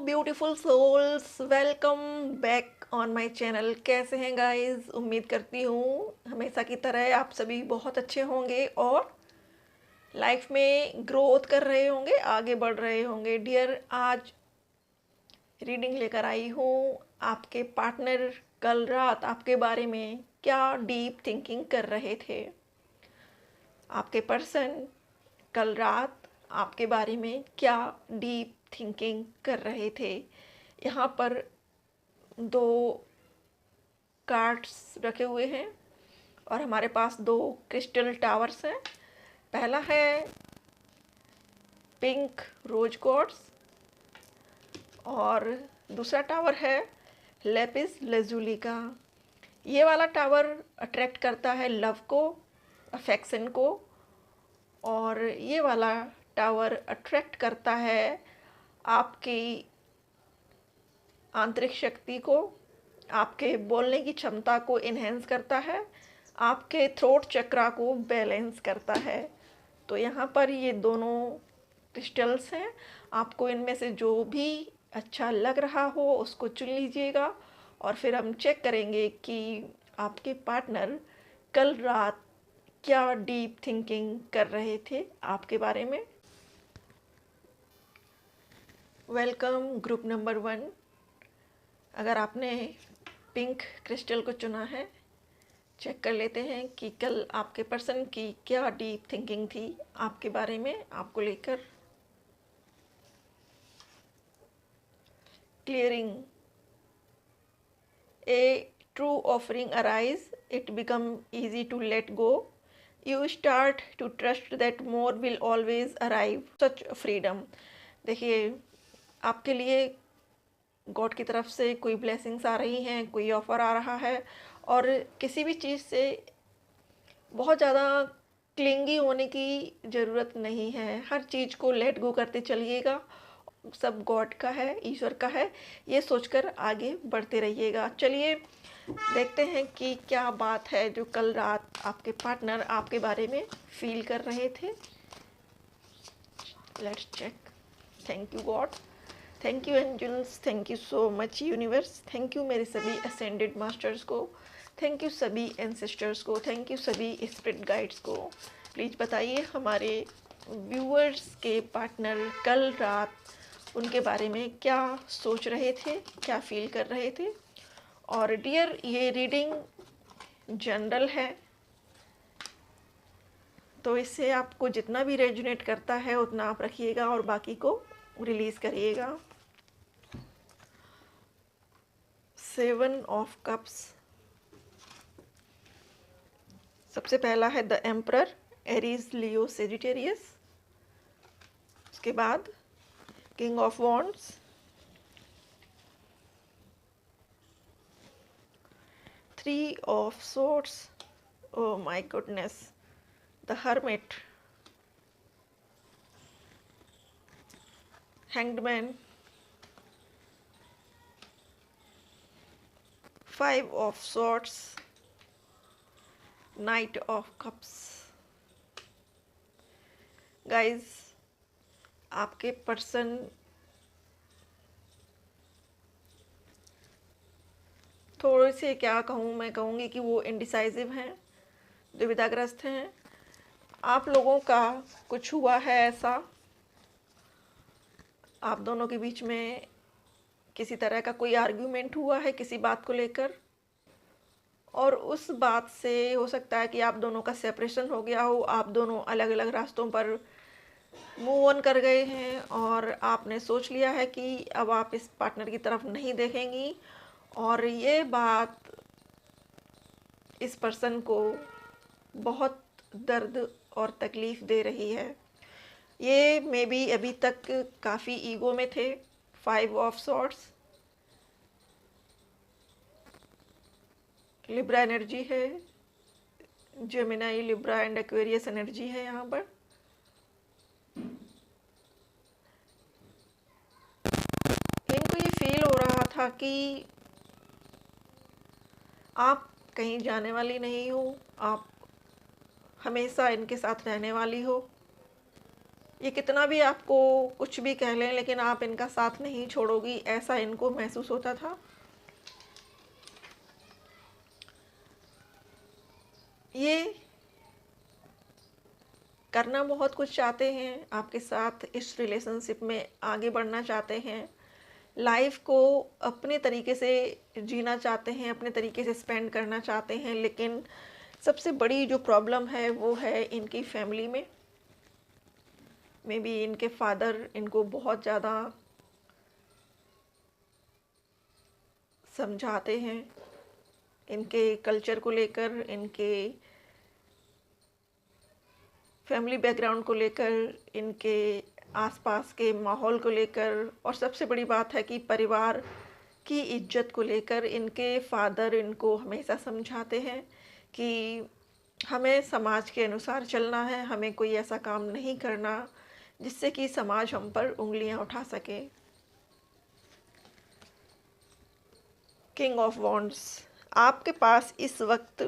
Beautiful souls, welcome back on my channel. कैसे हैं guys? उम्मीद करती हूँ हमेशा की तरह आप सभी बहुत अच्छे होंगे और लाइफ में ग्रोथ कर रहे होंगे, आगे बढ़ रहे होंगे। डियर, आज रीडिंग लेकर आई हूँ। आपके पार्टनर कल रात आपके बारे में क्या डीप थिंकिंग कर रहे थे। आपके पर्सन कल रात आपके बारे में क्या डीप थिंकिंग कर रहे थे। यहाँ पर दो कार्ड्स रखे हुए हैं और हमारे पास दो क्रिस्टल टावर्स हैं। पहला है पिंक रोज क्वार्ट्ज और दूसरा टावर है लेपिस लजुली का। ये वाला टावर अट्रैक्ट करता है लव को, अफेक्शन को, और ये वाला टावर अट्रैक्ट करता है आपकी आंतरिक शक्ति को, आपके बोलने की क्षमता को इन्हेंस करता है, आपके थ्रोट चक्रा को बैलेंस करता है। तो यहाँ पर ये दोनों क्रिस्टल्स हैं। आपको इनमें से जो भी अच्छा लग रहा हो उसको चुन लीजिएगा और फिर हम चेक करेंगे कि आपके पार्टनर कल रात क्या डीप थिंकिंग कर रहे थे आपके बारे में। Welcome group number 1। अगर आपने पिंक क्रिस्टल को चुना है, चेक कर लेते हैं कि कल आपके पर्सन की क्या डीप थिंकिंग थी आपके बारे में, आपको लेकर। Clearing. A true offering arise, it become easy to let go. You start to trust that more will always arrive. Such freedom. देखिए, आपके लिए गॉड की तरफ से कोई ब्लेसिंग्स आ रही हैं, कोई ऑफ़र आ रहा है, और किसी भी चीज़ से बहुत ज़्यादा क्लिंगी होने की ज़रूरत नहीं है। हर चीज़ को लेट गो करते चलिएगा। सब गॉड का है, ईश्वर का है, ये सोचकर आगे बढ़ते रहिएगा। चलिए देखते हैं कि क्या बात है जो कल रात आपके पार्टनर आपके बारे में फील कर रहे थे। Let's check. Thank you God, thank you angels, thank you so much universe, thank you मेरे सभी असेंडेड मास्टर्स को, थैंक यू सभी एंसेस्टर्स को, थैंक यू सभी स्पिरिट गाइड्स को। प्लीज़ बताइए हमारे व्यूअर्स के पार्टनर कल रात उनके बारे में क्या सोच रहे थे, क्या फील कर रहे थे। और डियर, ये रीडिंग जनरल है, तो इससे आपको जितना भी रेजोनेट करता है उतना आप रखिएगा और बाकी को रिलीज़ करिएगा। 7 ऑफ कप्स। सबसे पहला है the emperor, Aries, Leo, Sagittarius. उसके बाद king of wands, three of swords, oh my goodness, the hermit, hanged man, 5 of swords, night of cups. Guys, आपके पर्सन थोड़े से, क्या कहूँ, मैं कहूँगी कि वो इनडिसाइसिव हैं, दुविधाग्रस्त हैं। आप लोगों का कुछ हुआ है ऐसा, आप दोनों के बीच में किसी तरह का कोई आर्ग्यूमेंट हुआ है किसी बात को लेकर, और उस बात से हो सकता है कि आप दोनों का सेपरेशन हो गया हो। आप दोनों अलग अलग रास्तों पर मूव ऑन कर गए हैं और आपने सोच लिया है कि अब आप इस पार्टनर की तरफ नहीं देखेंगी, और ये बात इस पर्सन को बहुत दर्द और तकलीफ़ दे रही है। ये मे बी अभी तक काफ़ी ईगो में थे। 5 ऑफ सॉर्ड्स, लिब्रा एनर्जी है, Gemini, Libra and Aquarius energy है यहाँ पर। इनको ये फील हो रहा था कि आप कहीं जाने वाली नहीं हो, आप हमेशा इनके साथ रहने वाली हो। ये कितना भी आपको कुछ भी कह लें, लेकिन आप इनका साथ नहीं छोड़ोगी, ऐसा इनको महसूस होता था। ये करना बहुत कुछ चाहते हैं आपके साथ, इस रिलेशनशिप में आगे बढ़ना चाहते हैं, लाइफ को अपने तरीके से जीना चाहते हैं, अपने तरीके से स्पेंड करना चाहते हैं, लेकिन सबसे बड़ी जो प्रॉब्लम है वो है इनकी फैमिली में। मे बी इनके फादर इनको बहुत ज़्यादा समझाते हैं इनके कल्चर को लेकर, इनके फैमिली बैकग्राउंड को लेकर, इनके आसपास के माहौल को लेकर, और सबसे बड़ी बात है कि परिवार की इज्जत को लेकर इनके फादर इनको हमेशा समझाते हैं कि हमें समाज के अनुसार चलना है, हमें कोई ऐसा काम नहीं करना जिससे कि समाज हम पर उंगलियां उठा सके। किंग ऑफ वॉन्ड्स, आपके पास इस वक्त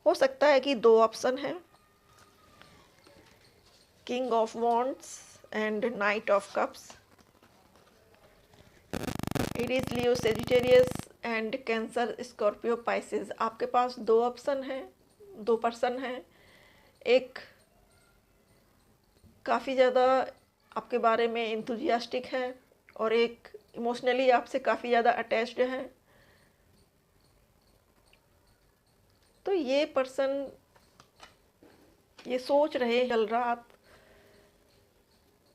हो सकता है कि दो ऑप्शन हैं, king of wands and night of cups. It is Leo Sagittarius and cancer Scorpio Pisces. आपके पास दो ऑप्शन हैं, दो पर्सन हैं। एक काफ़ी ज़्यादा आपके बारे में इंथुजियास्टिक है और एक इमोशनली आपसे काफ़ी ज़्यादा अटैच्ड है। तो ये पर्सन ये सोच रहे कल रात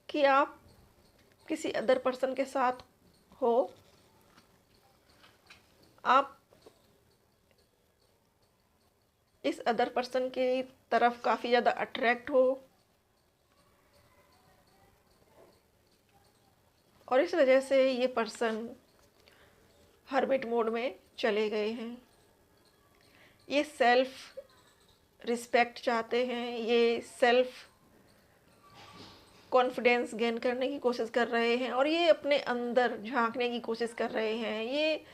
कि आप किसी अदर पर्सन के साथ हो, आप इस अदर पर्सन की तरफ काफ़ी ज़्यादा अट्रैक्ट हो और इस वजह से ये पर्सन हर्मिट मोड में चले गए हैं। ये सेल्फ रिस्पेक्ट चाहते हैं, ये सेल्फ कॉन्फिडेंस गेन करने की कोशिश कर रहे हैं और ये अपने अंदर झांकने की कोशिश कर रहे हैं। ये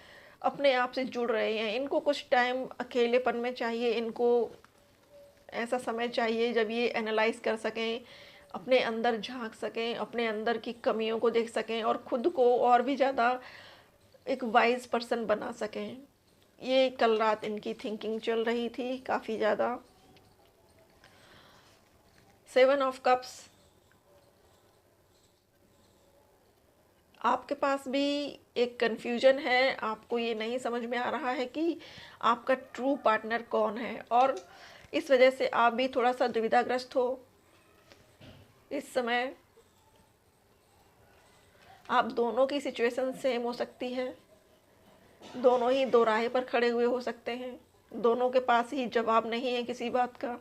अपने आप से जुड़ रहे हैं। इनको कुछ टाइम अकेलेपन में चाहिए, इनको ऐसा समय चाहिए जब ये एनालाइज कर सकें, अपने अंदर झांक सकें, अपने अंदर की कमियों को देख सकें और ख़ुद को और भी ज़्यादा एक वाइज पर्सन बना सकें। ये कल रात इनकी थिंकिंग चल रही थी काफ़ी ज़्यादा। 7 ऑफ कप्स, आपके पास भी एक कन्फ्यूजन है, आपको ये नहीं समझ में आ रहा है कि आपका ट्रू पार्टनर कौन है और इस वजह से आप भी थोड़ा सा दुविधाग्रस्त हो। इस समय आप दोनों की सिचुएशन सेम हो सकती है, दोनों ही दो राह पर खड़े हुए हो सकते हैं, दोनों के पास ही जवाब नहीं है किसी बात का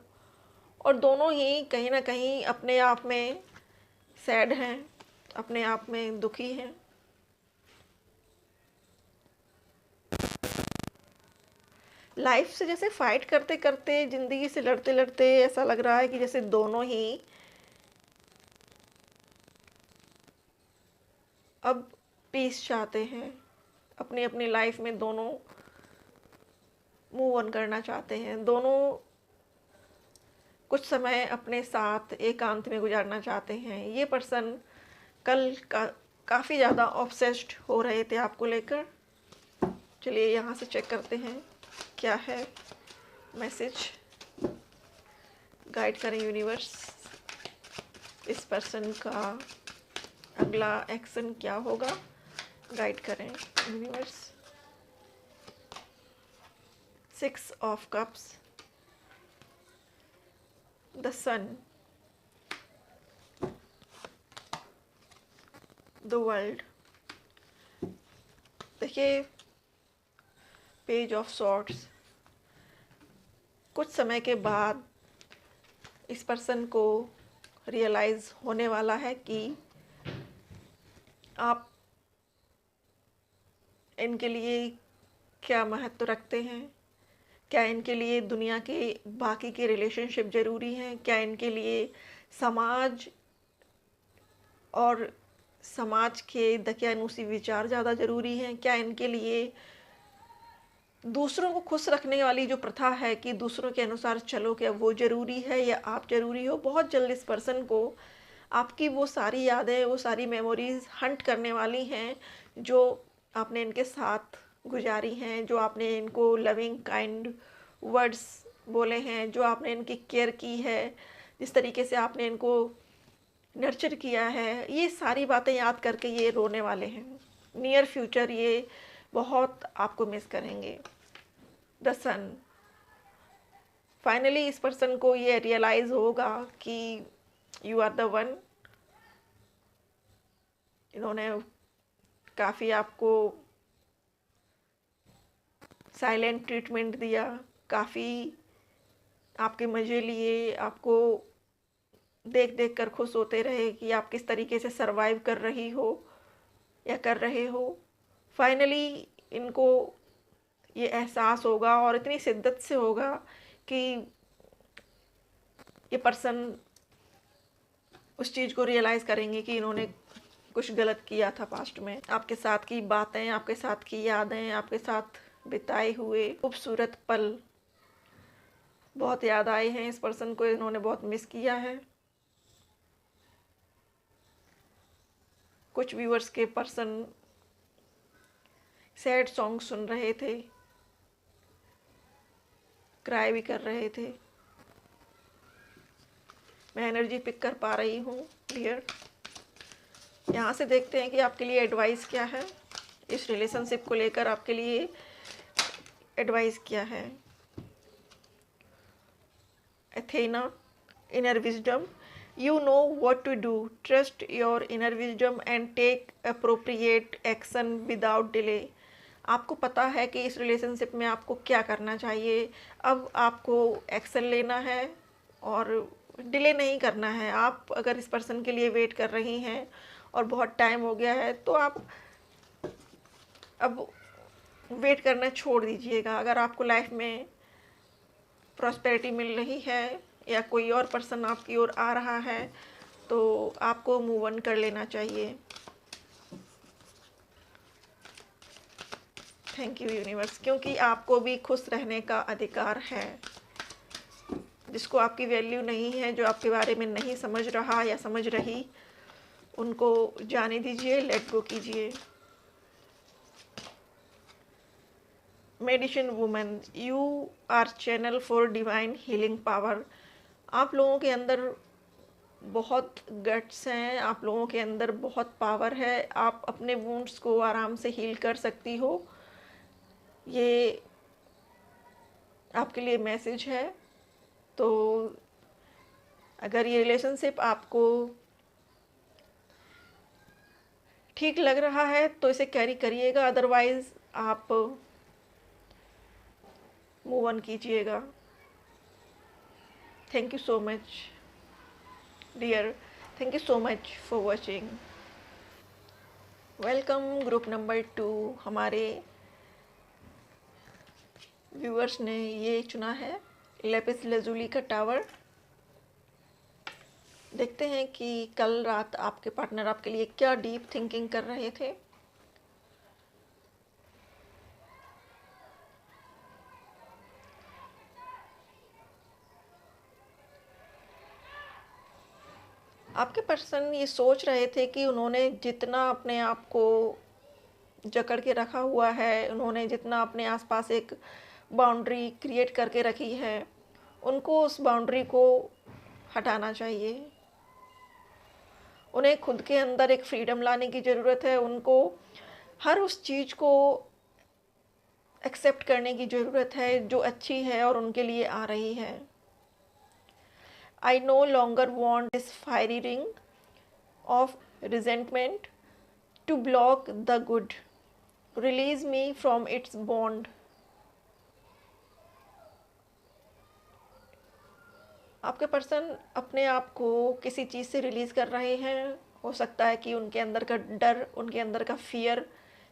और दोनों ही कहीं ना कहीं अपने आप में सैड हैं, अपने आप में दुखी हैं। लाइफ से जैसे फाइट करते करते, ज़िंदगी से लड़ते लड़ते ऐसा लग रहा है कि जैसे दोनों ही अब पीस चाहते हैं, अपनी अपनी लाइफ में दोनों मूव ऑन करना चाहते हैं, दोनों कुछ समय अपने साथ एकांत में गुजारना चाहते हैं। ये पर्सन कल काफ़ी ज़्यादा ऑब्सेस्ड हो रहे थे आपको लेकर। चलिए यहाँ से चेक करते हैं क्या है मैसेज, गाइड करें यूनिवर्स, इस पर्सन का अगला एक्शन क्या होगा, गाइड करें universe. 6 of cups, the sun, the world. देखिए पेज ऑफ सॉर्ड्स, कुछ समय के बाद इस पर्सन को रियलाइज़ होने वाला है कि आप इनके लिए क्या महत्व रखते हैं, क्या इनके लिए दुनिया के बाकी के रिलेशनशिप ज़रूरी हैं, क्या इनके लिए समाज और समाज के दकियानूसी विचार ज़्यादा ज़रूरी हैं, क्या इनके लिए दूसरों को खुश रखने वाली जो प्रथा है कि दूसरों के अनुसार चलो, क्या वो ज़रूरी है या आप ज़रूरी हो। बहुत जल्द इस पर्सन को आपकी वो सारी यादें, वो सारी मेमोरीज़ हंट करने वाली हैं जो आपने इनके साथ गुजारी हैं, जो आपने इनको लविंग काइंड वर्ड्स बोले हैं, जो आपने इनकी केयर की है, जिस तरीके से आपने इनको नर्चर किया है, ये सारी बातें याद करके ये रोने वाले हैं। नियर फ्यूचर ये बहुत आपको मिस करेंगे। द सन, फाइनली इस पर्सन को ये रियलाइज़ होगा कि यू आर द वन। इन्होंने काफ़ी आपको साइलेंट ट्रीटमेंट दिया, काफ़ी आपके मज़े लिए, आपको देख देख कर खुश होते रहे कि आप किस तरीके से सरवाइव कर रही हो या कर रहे हो। फाइनली इनको ये एहसास होगा और इतनी शिद्दत से होगा कि ये पर्सन उस चीज़ को रियलाइज़ करेंगे कि इन्होंने कुछ गलत किया था पास्ट में। आपके साथ की बातें, आपके साथ की यादें, आपके साथ बिताए हुए खूबसूरत पल बहुत याद आए हैं इस पर्सन को, इन्होंने बहुत मिस किया है। कुछ व्यूअर्स के पर्सन सैड सॉन्ग सुन रहे थे, क्राई भी कर रहे थे। मैं एनर्जी पिक कर पा रही हूँ डियर। यहाँ से देखते हैं कि आपके लिए एडवाइस क्या है, इस रिलेशनशिप को लेकर आपके लिए एडवाइस क्या है। Athena, inner wisdom, you know what to do, trust your inner wisdom and take appropriate action without delay। आपको पता है कि इस रिलेशनशिप में आपको क्या करना चाहिए, अब आपको एक्शन लेना है और डिले नहीं करना है। आप अगर इस पर्सन के लिए वेट कर रही हैं और बहुत टाइम हो गया है तो आप अब वेट करना छोड़ दीजिएगा। अगर आपको लाइफ में प्रॉस्पेरिटी मिल रही है या कोई और पर्सन आपकी ओर आ रहा है तो आपको मूव ऑन कर लेना चाहिए। थैंक यू यूनिवर्स, क्योंकि आपको भी खुश रहने का अधिकार है। जिसको आपकी वैल्यू नहीं है, जो आपके बारे में नहीं समझ रहा या समझ रही, उनको जाने दीजिए, लेट गो कीजिए। Medicine woman, you our channel for divine healing power. आप लोगों के अंदर बहुत गट्स हैं, आप लोगों के अंदर बहुत पावर है, आप अपने वुंड्स को आराम से हील कर सकती हो। ये आपके लिए मैसेज है। तो अगर ये रिलेशनशिप आपको ठीक लग रहा है तो इसे कैरी करिएगा, अदरवाइज़ आप मूव ऑन कीजिएगा। Thank you so much dear, thank you so much for watching. Welcome group number 2। हमारे व्यूअर्स ने ये चुना है लेपिस लजुली का टावर। देखते हैं कि कल रात आपके पार्टनर आपके लिए क्या डीप थिंकिंग कर रहे थे। आपके पर्सन ये सोच रहे थे कि उन्होंने जितना अपने आप को जकड़ के रखा हुआ है, उन्होंने जितना अपने आसपास एक बाउंड्री क्रिएट करके रखी है, उनको उस बाउंड्री को हटाना चाहिए। उन्हें खुद के अंदर एक फ्रीडम लाने की ज़रूरत है। उनको हर उस चीज़ को एक्सेप्ट करने की ज़रूरत है जो अच्छी है और उनके लिए आ रही है। I no longer want this fiery ring of resentment to block the good. Release me from its bond. आपके पर्सन अपने आप को किसी चीज़ से रिलीज़ कर रहे हैं। हो सकता है कि उनके अंदर का डर, उनके अंदर का फियर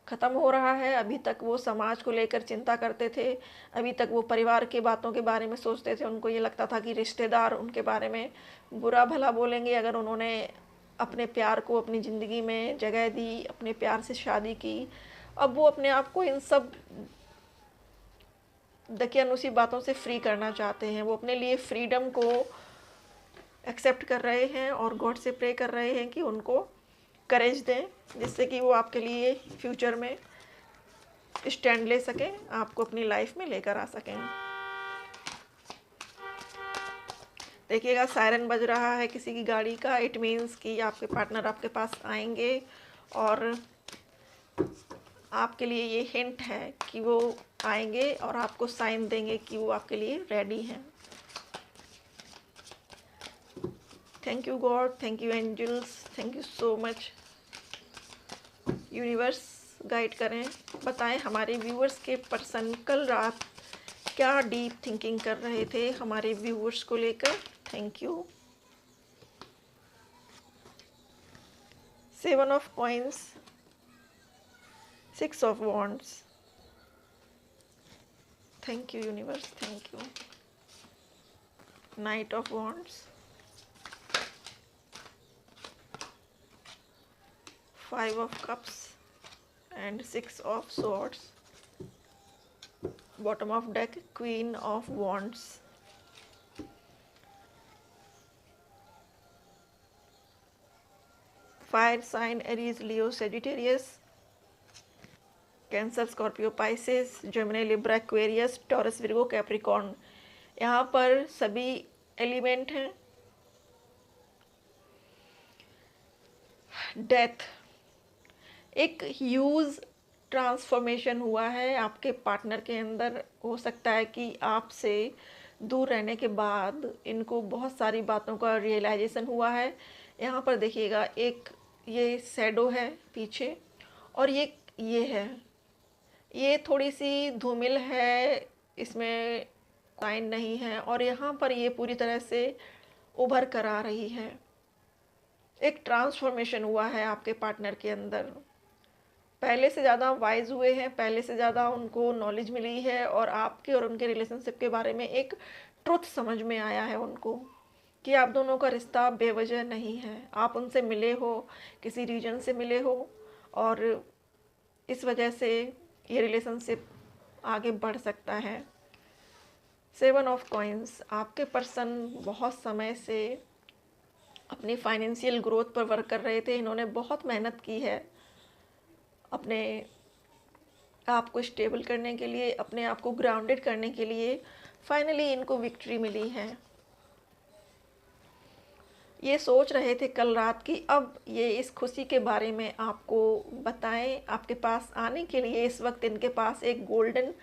ख़त्म हो रहा है। अभी तक वो समाज को लेकर चिंता करते थे, अभी तक वो परिवार के बातों के बारे में सोचते थे। उनको ये लगता था कि रिश्तेदार उनके बारे में बुरा भला बोलेंगे अगर उन्होंने अपने प्यार को अपनी ज़िंदगी में जगह दी, अपने प्यार से शादी की। अब वो अपने आप को इन सब दकियानुसी बातों से फ्री करना चाहते हैं। वो अपने लिए फ्रीडम को एक्सेप्ट कर रहे हैं और गॉड से प्रे कर रहे हैं कि उनको करेज दें, जिससे कि वो आपके लिए फ्यूचर में स्टैंड ले सकें, आपको अपनी लाइफ में लेकर आ सकें। देखिएगा सायरन बज रहा है किसी की गाड़ी का, इट मीन्स कि आपके पार्टनर आपके पास आएंगे और आपके लिए ये हिंट है कि वो आएंगे और आपको साइन देंगे कि वो आपके लिए रेडी हैं। Thank you God, thank you angels, thank you so much. Universe guide करें, बताएं हमारे व्यूअर्स के पर्सन कल रात क्या डीप थिंकिंग कर रहे थे हमारे व्यूअर्स को लेकर। Thank you. 7 of coins, 6 of wands, thank you universe, thank you. Night of wands, 5 of cups and 6 of swords. Bottom of deck, Queen of wands. Fire sign Aries, Leo, Sagittarius, Cancer, Scorpio, Pisces, Gemini, Libra, Aquarius, Taurus, Virgo, Capricorn। यहाँ पर सभी element हैं। Death, एक huge transformation हुआ है आपके partner के अंदर। हो सकता है कि आपसे दूर रहने के बाद इनको बहुत सारी बातों का रियलाइजेशन हुआ है। यहाँ पर देखिएगा एक ये शैडो है पीछे और ये है, ये थोड़ी सी धूमिल है, इसमें साइन नहीं है और यहाँ पर ये पूरी तरह से उभर कर आ रही है। एक ट्रांसफॉर्मेशन हुआ है आपके पार्टनर के अंदर, पहले से ज़्यादा वाइज हुए हैं, पहले से ज़्यादा उनको नॉलेज मिली है और आपके और उनके रिलेशनशिप के बारे में एक ट्रुथ समझ में आया है उनको कि आप दोनों का रिश्ता बेवजह नहीं है। आप उनसे मिले हो, किसी रीजन से मिले हो और इस वजह से ये रिलेशनशिप आगे बढ़ सकता है। 7 ऑफ कॉइंस, आपके पर्सन बहुत समय से अपनी फाइनेंशियल ग्रोथ पर वर्क कर रहे थे। इन्होंने बहुत मेहनत की है अपने आप को स्टेबल करने के लिए, अपने आप को ग्राउंडेड करने के लिए। फाइनली इनको विक्ट्री मिली है। ये सोच रहे थे कल रात की अब ये इस खुशी के बारे में आपको बताएं। आपके पास आने के लिए इस वक्त इनके पास एक गोल्डन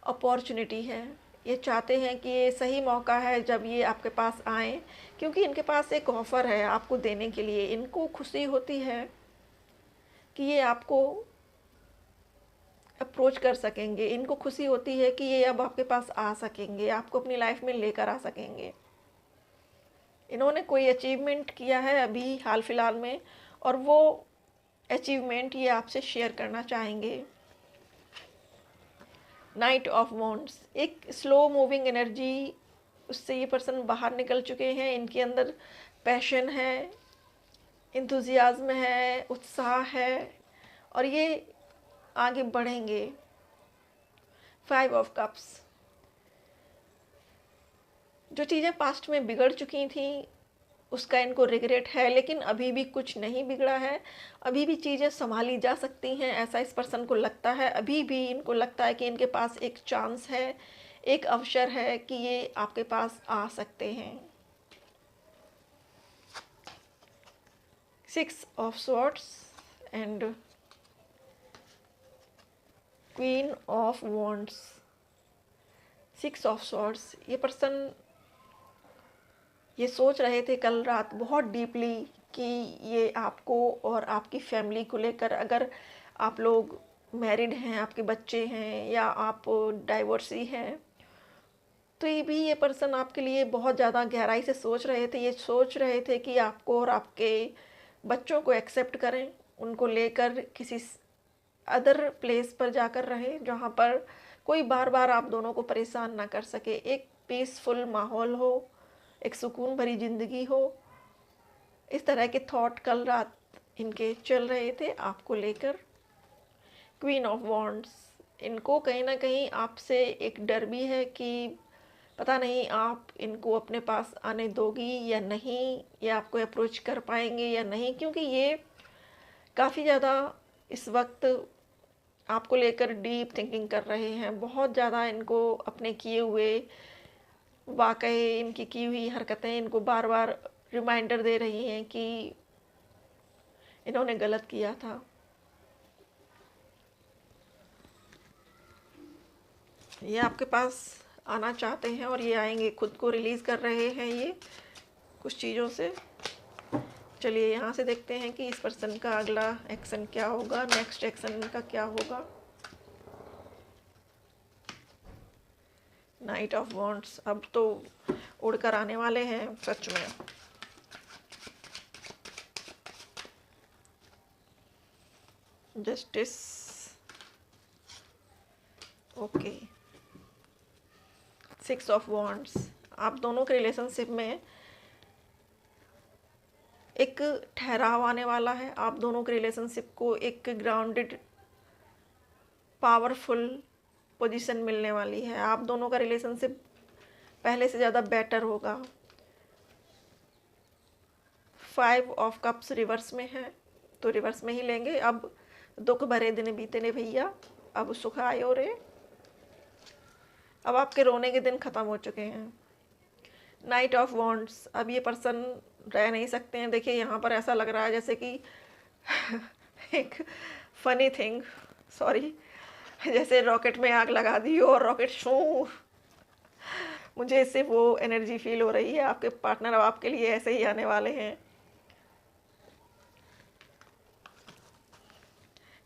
अपॉर्चुनिटी है। ये चाहते हैं कि ये सही मौका है जब ये आपके पास आएँ, क्योंकि इनके पास एक ऑफ़र है आपको देने के लिए। इनको खुशी होती है कि ये आपको अप्रोच कर सकेंगे, इनको खुशी होती है कि ये अब आपके पास आ सकेंगे, आपको अपनी लाइफ में लेकर आ सकेंगे। इन्होंने कोई अचीवमेंट किया है अभी हाल फिलहाल में और वो अचीवमेंट ये आपसे शेयर करना चाहेंगे। नाइट ऑफ वॉन्ड्स, एक स्लो मूविंग एनर्जी, उससे ये पर्सन बाहर निकल चुके हैं। इनके अंदर पैशन है, इंथुजियाज्म है, उत्साह है और ये आगे बढ़ेंगे। 5 ऑफ कप्स, जो चीज़ें पास्ट में बिगड़ चुकी थी उसका इनको रिग्रेट है, लेकिन अभी भी कुछ नहीं बिगड़ा है, अभी भी चीज़ें संभाली जा सकती हैं, ऐसा इस पर्सन को लगता है। अभी भी इनको लगता है कि इनके पास एक चांस है, एक अवसर है कि ये आपके पास आ सकते हैं। 6 of swords and queen of wands. 6 of swords, ये पर्सन ये सोच रहे थे कल रात बहुत डीपली कि ये आपको और आपकी फैमिली को लेकर, अगर आप लोग मैरिड हैं, आपके बच्चे हैं या आप डाइवोर्सी हैं, तो ये पर्सन आपके लिए बहुत ज़्यादा गहराई से सोच रहे थे। ये सोच रहे थे कि आपको और आपके बच्चों को एक्सेप्ट करें, उनको लेकर किसी अदर प्लेस पर जाकर रहे जहाँ पर कोई बार बार आप दोनों को परेशान ना कर सके, एक पीसफुल माहौल हो, एक सुकून भरी ज़िंदगी हो। इस तरह के थॉट कल रात इनके चल रहे थे आपको लेकर। क्वीन ऑफ वॉन्ड्स, इनको कहीं ना कहीं आपसे एक डर भी है कि पता नहीं आप इनको अपने पास आने दोगी या नहीं, या आपको अप्रोच कर पाएंगे या नहीं, क्योंकि ये काफ़ी ज़्यादा इस वक्त आपको लेकर डीप थिंकिंग कर रहे हैं। बहुत ज़्यादा इनको अपने किए हुए वाक़ये, इनकी की हुई हरकतें इनको बार बार रिमाइंडर दे रही हैं कि इन्होंने गलत किया था। ये आपके पास आना चाहते हैं और ये आएंगे, खुद को रिलीज़ कर रहे हैं ये कुछ चीज़ों से। चलिए यहाँ से देखते हैं कि इस पर्सन का अगला एक्शन क्या होगा, नेक्स्ट एक्शन इनका क्या होगा। नाइट ऑफ वॉन्ड्स, अब तो उड़कर आने वाले हैं सच में। Justice, okay. 6 ऑफ वॉन्ड्स, आप दोनों के रिलेशनशिप में एक ठहराव आने वाला है। आप दोनों के रिलेशनशिप को एक ग्राउंडेड पावरफुल पोजीशन मिलने वाली है। आप दोनों का रिलेशनशिप पहले से ज़्यादा बेटर होगा। 5 ऑफ कप्स रिवर्स में है, तो रिवर्स में ही लेंगे। अब दुख भरे दिन बीते ने भैया, अब सुख आयो रे। अब आपके रोने के दिन ख़त्म हो चुके हैं। नाइट ऑफ वॉन्ड्स, अब ये पर्सन रह नहीं सकते हैं। देखिए यहाँ पर ऐसा लग रहा है जैसे कि एक फनी थिंग, सॉरी, जैसे रॉकेट में आग लगा दी हो और रॉकेट शू, मुझे इससे वो एनर्जी फील हो रही है। आपके पार्टनर अब आपके लिए ऐसे ही आने वाले हैं।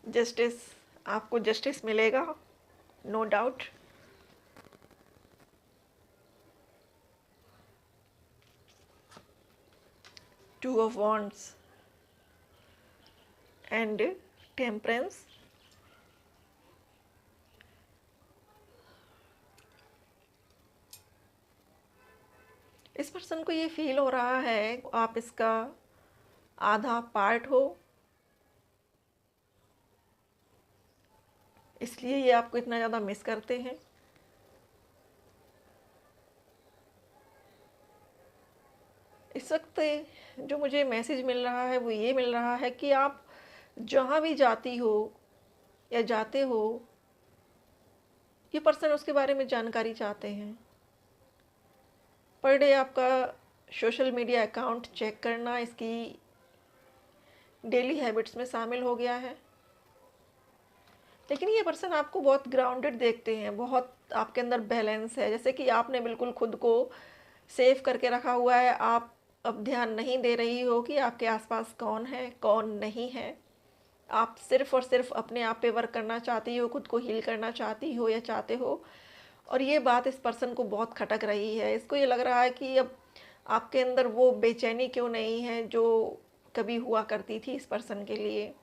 जस्टिस, आपको जस्टिस मिलेगा, no doubt. Two of wands and temperance, इस पर्सन को ये फील हो रहा है आप इसका आधा पार्ट हो, इसलिए ये आपको इतना ज़्यादा मिस करते हैं। इस वक्त जो मुझे मैसेज मिल रहा है वो ये मिल रहा है कि आप जहाँ भी जाती हो या जाते हो, ये पर्सन उसके बारे में जानकारी चाहते हैं। पर डे आपका सोशल मीडिया अकाउंट चेक करना इसकी डेली हैबिट्स में शामिल हो गया है। लेकिन ये पर्सन आपको बहुत ग्राउंडेड देखते हैं, बहुत आपके अंदर बैलेंस है, जैसे कि आपने बिल्कुल खुद को सेव करके रखा हुआ है। आप अब ध्यान नहीं दे रही हो कि आपके आसपास कौन है कौन नहीं है। आप सिर्फ और सिर्फ अपने आप पे वर्क करना चाहती हो, खुद को हील करना चाहती हो या चाहते हो। और ये बात इस पर्सन को बहुत खटक रही है। इसको ये लग रहा है कि अब आपके अंदर वो बेचैनी क्यों नहीं है जो कभी हुआ करती थी इस पर्सन के लिए।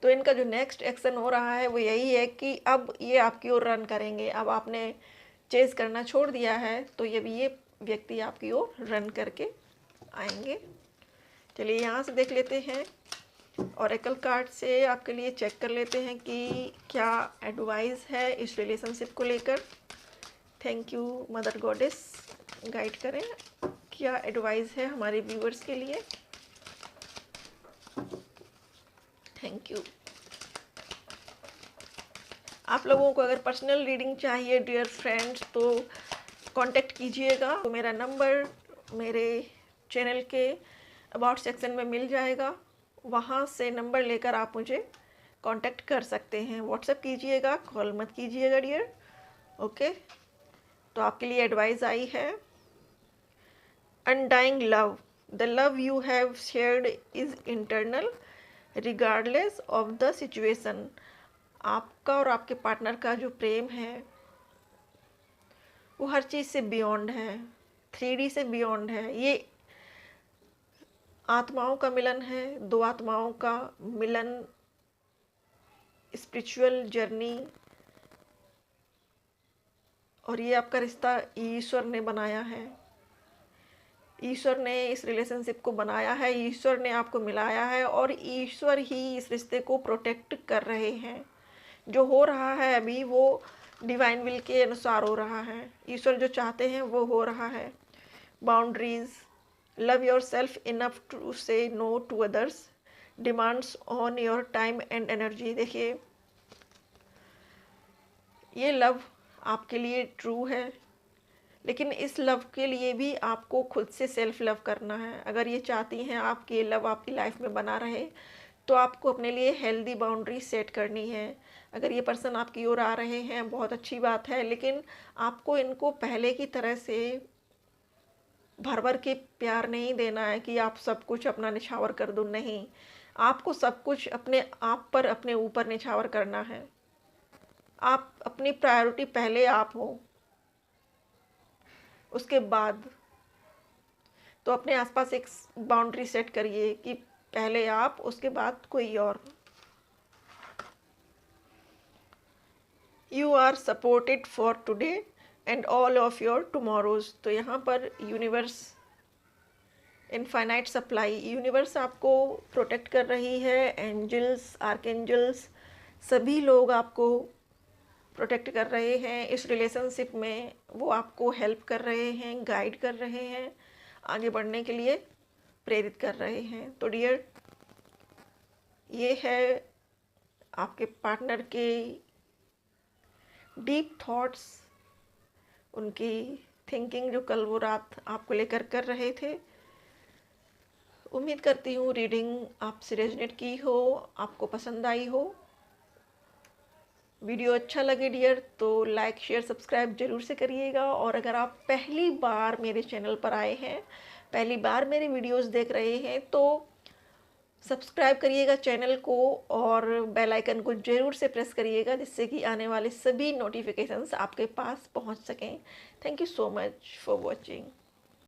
तो इनका जो नेक्स्ट एक्शन हो रहा है वो यही है कि अब ये आपकी ओर रन करेंगे। अब आपने चेज़ करना छोड़ दिया है, तो ये व्यक्ति आपकी ओर रन करके आएंगे। चलिए यहाँ से देख लेते हैं, ऑरेकल कार्ड से आपके लिए चेक कर लेते हैं कि क्या एडवाइस है इस रिलेशनशिप को लेकर। Thank you mother goddess, guide करें क्या एडवाइस है हमारे व्यूअर्स के लिए। Thank you. आप लोगों को अगर पर्सनल रीडिंग चाहिए डियर फ्रेंड्स तो कांटेक्ट कीजिएगा। तो मेरा नंबर मेरे चैनल के अबाउट सेक्शन में मिल जाएगा, वहाँ से नंबर लेकर आप मुझे कांटेक्ट कर सकते हैं। व्हाट्सएप कीजिएगा, कॉल मत कीजिएगा डियर, ओके। तो आपके लिए एडवाइस आई है। Undying love, the love you have shared is internal regardless of the situation. आपका और आपके पार्टनर का जो प्रेम है वो हर चीज़ से बियॉन्ड है, 3D से बियॉन्ड है। ये आत्माओं का मिलन है, दो आत्माओं का मिलन, स्पिरिचुअल जर्नी। और ये आपका रिश्ता ईश्वर ने बनाया है, ईश्वर ने इस रिलेशनशिप को बनाया है, ईश्वर ने आपको मिलाया है और ईश्वर ही इस रिश्ते को प्रोटेक्ट कर रहे हैं। जो हो रहा है अभी वो डिवाइन विल के अनुसार हो रहा है, ईश्वर जो चाहते हैं वो हो रहा है। Boundaries, love yourself enough to say no to others, demands on your time and energy. देखिए ये लव आपके लिए ट्रू है, लेकिन इस लव के लिए भी आपको खुद से सेल्फ लव करना है। अगर ये चाहती हैं आपकी ये लव आपकी लाइफ में बना रहे, तो आपको अपने लिए हेल्दी बाउंड्री सेट करनी है। अगर ये पर्सन आपकी ओर आ रहे हैं बहुत अच्छी बात है, लेकिन आपको इनको पहले की तरह से भर भर के प्यार नहीं देना है कि आप सब कुछ अपना निछावर कर दो। नहीं, आपको सब कुछ अपने आप पर, अपने ऊपर निछावर करना है। आप अपनी प्रायोरिटी पहले आप हो, उसके बाद तो अपने आसपास एक बाउंड्री सेट करिए कि पहले आप, उसके बाद कोई और। You are supported for today and all of your tomorrows. तो यहाँ पर यूनिवर्स इनफाइनाइट सप्लाई, यूनिवर्स आपको प्रोटेक्ट कर रही है। एंजल्स, आर्कएंजल्स, सभी लोग आपको प्रोटेक्ट कर रहे हैं इस रिलेशनशिप में। वो आपको हेल्प कर रहे हैं, गाइड कर रहे हैं, आगे बढ़ने के लिए प्रेरित कर रहे हैं। तो डियर, ये है आपके पार्टनर के डीप थॉट्स, उनकी थिंकिंग जो कल वो रात आपको लेकर कर रहे थे। उम्मीद करती हूँ रीडिंग आपसे रेजोनेट की हो, आपको पसंद आई हो। वीडियो अच्छा लगे डियर तो लाइक शेयर सब्सक्राइब जरूर से करिएगा। और अगर आप पहली बार मेरे चैनल पर आए हैं, पहली बार मेरे वीडियोस देख रहे हैं, तो सब्सक्राइब करिएगा चैनल को और बेल आइकन को जरूर से प्रेस करिएगा, जिससे कि आने वाले सभी नोटिफिकेशंस आपके पास पहुंच सकें। Thank you so much for watching.